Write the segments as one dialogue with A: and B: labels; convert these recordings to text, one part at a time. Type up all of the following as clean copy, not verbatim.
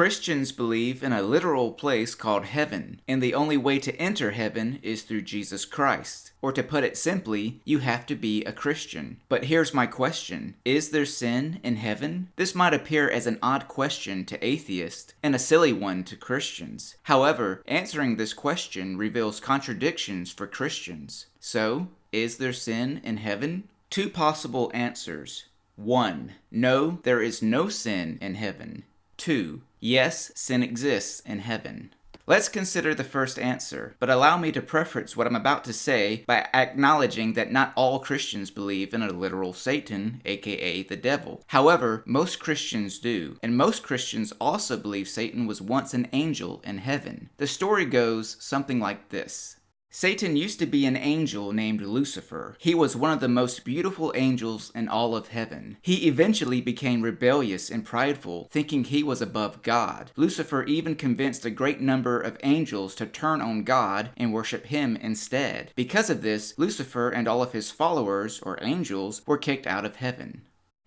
A: Christians believe in a literal place called heaven, and the only way to enter heaven is through Jesus Christ. Or to put it simply, you have to be a Christian. But here's my question. Is there sin in heaven? This might appear as an odd question to atheists, and a silly one to Christians. However, answering this question reveals contradictions for Christians. So, is there sin in heaven? Two possible answers. 1. No, there is no sin in heaven. 2. Yes, sin exists in heaven. Let's consider the first answer, but allow me to preface what I'm about to say by acknowledging that not all Christians believe in a literal Satan, aka the devil. However, most Christians do, and most Christians also believe Satan was once an angel in heaven. The story goes something like this. Satan used to be an angel named Lucifer. He was one of the most beautiful angels in all of heaven. He eventually became rebellious and prideful, thinking he was above God. Lucifer even convinced a great number of angels to turn on God and worship him instead. Because of this, Lucifer and all of his followers, or angels, were kicked out of heaven.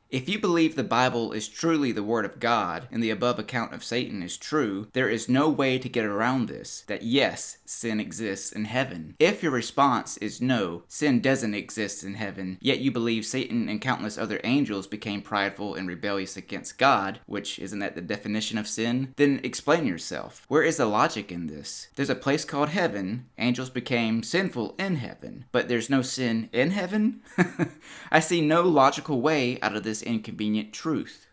A: If you believe the Bible is truly the Word of God, and the above account of Satan is true, there is no way to get around this, that yes, sin exists in heaven. If your response is no, sin doesn't exist in heaven, yet you believe Satan and countless other angels became prideful and rebellious against God, which isn't that the definition of sin, then explain yourself. Where is the logic in this? There's a place called heaven, angels became sinful in heaven, but there's no sin in heaven? I see no logical way out of this inconvenient truth.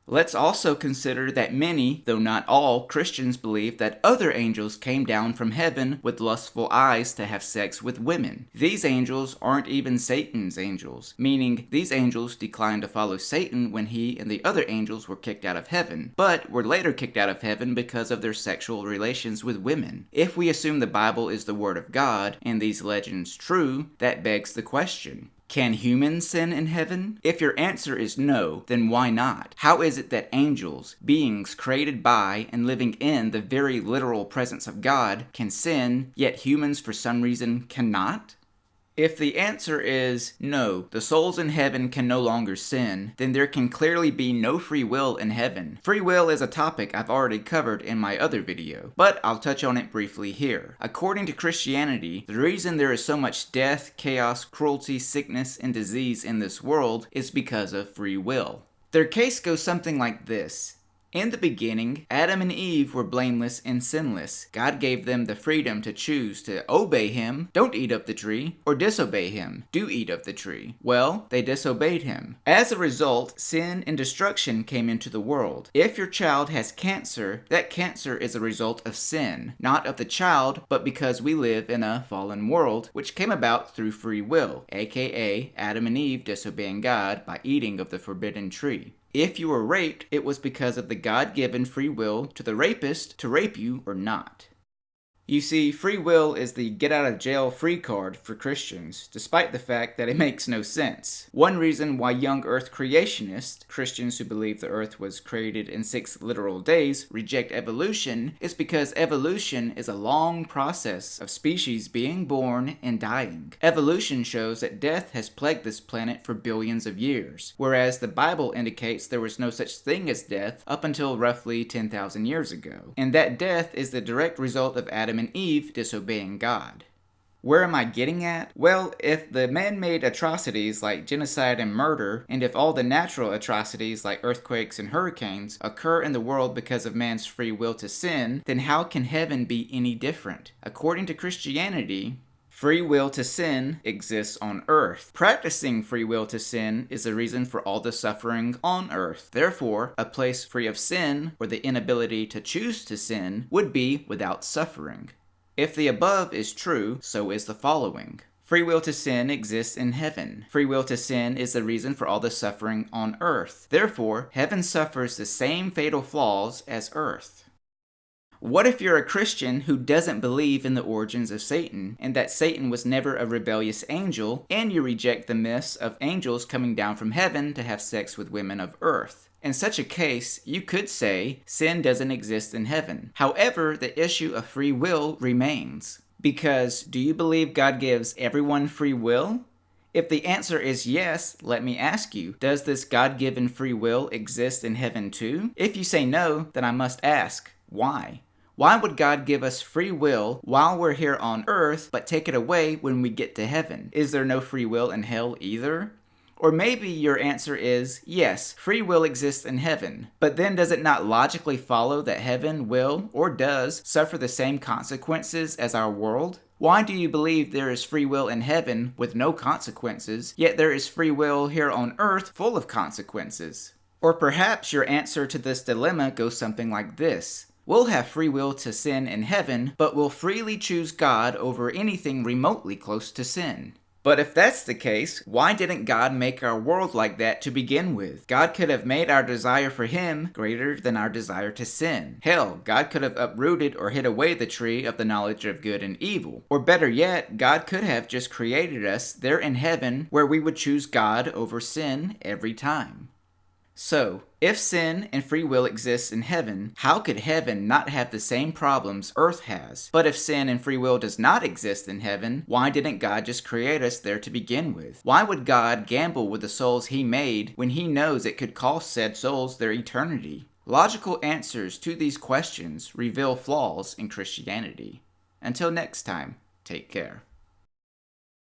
A: Let's also consider that many, though not all, Christians believe that other angels came down from heaven with lustful eyes to have sex with women. These angels aren't even Satan's angels, meaning these angels declined to follow Satan when he and the other angels were kicked out of heaven, but were later kicked out of heaven because of their sexual relations with women. If we assume the Bible is the Word of God, and these legends true, that begs the question. Can humans sin in heaven? If your answer is no, then why not? How is it that angels, beings created by and living in the very literal presence of God, can sin, yet humans for some reason cannot? If the answer is no, the souls in heaven can no longer sin, then there can clearly be no free will in heaven. Free will is a topic I've already covered in my other video, but I'll touch on it briefly here. According to Christianity, the reason there is so much death, chaos, cruelty, sickness, and disease in this world is because of free will. Their case goes something like this. In the beginning, Adam and Eve were blameless and sinless. God gave them the freedom to choose to obey Him, don't eat of the tree, or disobey Him, do eat of the tree. Well, they disobeyed Him. As a result, sin and destruction came into the world. If your child has cancer, that cancer is a result of sin, not of the child, but because we live in a fallen world, which came about through free will, aka Adam and Eve disobeying God by eating of the forbidden tree. If you were raped, it was because of the God-given free will to the rapist to rape you or not. You see, free will is the get-out-of-jail-free card for Christians, despite the fact that it makes no sense. One reason why young Earth creationists, Christians who believe the Earth was created in 6 literal days, reject evolution is because evolution is a long process of species being born and dying. Evolution shows that death has plagued this planet for billions of years, whereas the Bible indicates there was no such thing as death up until roughly 10,000 years ago. And that death is the direct result of Adam and Eve disobeying God. Where am I getting at? Well, if the man-made atrocities like genocide and murder, and if all the natural atrocities like earthquakes and hurricanes occur in the world because of man's free will to sin, then how can heaven be any different? According to Christianity, free will to sin exists on earth. Practicing free will to sin is the reason for all the suffering on earth. Therefore, a place free of sin, or the inability to choose to sin, would be without suffering. If the above is true, so is the following. Free will to sin exists in heaven. Free will to sin is the reason for all the suffering on earth. Therefore, heaven suffers the same fatal flaws as earth. What if you're a Christian who doesn't believe in the origins of Satan, and that Satan was never a rebellious angel, and you reject the myths of angels coming down from heaven to have sex with women of earth? In such a case, you could say sin doesn't exist in heaven. However, the issue of free will remains. Because do you believe God gives everyone free will? If the answer is yes, let me ask you, does this God-given free will exist in heaven too? If you say no, then I must ask, why? Why would God give us free will while we're here on earth, but take it away when we get to heaven? Is there no free will in hell either? Or maybe your answer is, yes, free will exists in heaven, but then does it not logically follow that heaven will, or does, suffer the same consequences as our world? Why do you believe there is free will in heaven with no consequences, yet there is free will here on earth full of consequences? Or perhaps your answer to this dilemma goes something like this. We'll have free will to sin in heaven, but we'll freely choose God over anything remotely close to sin. But if that's the case, why didn't God make our world like that to begin with? God could have made our desire for Him greater than our desire to sin. Hell, God could have uprooted or hid away the tree of the knowledge of good and evil. Or better yet, God could have just created us there in heaven where we would choose God over sin every time. So, if sin and free will exists in heaven, how could heaven not have the same problems earth has? But if sin and free will does not exist in heaven, why didn't God just create us there to begin with? Why would God gamble with the souls He made when He knows it could cost said souls their eternity? Logical answers to these questions reveal flaws in Christianity. Until next time, take care.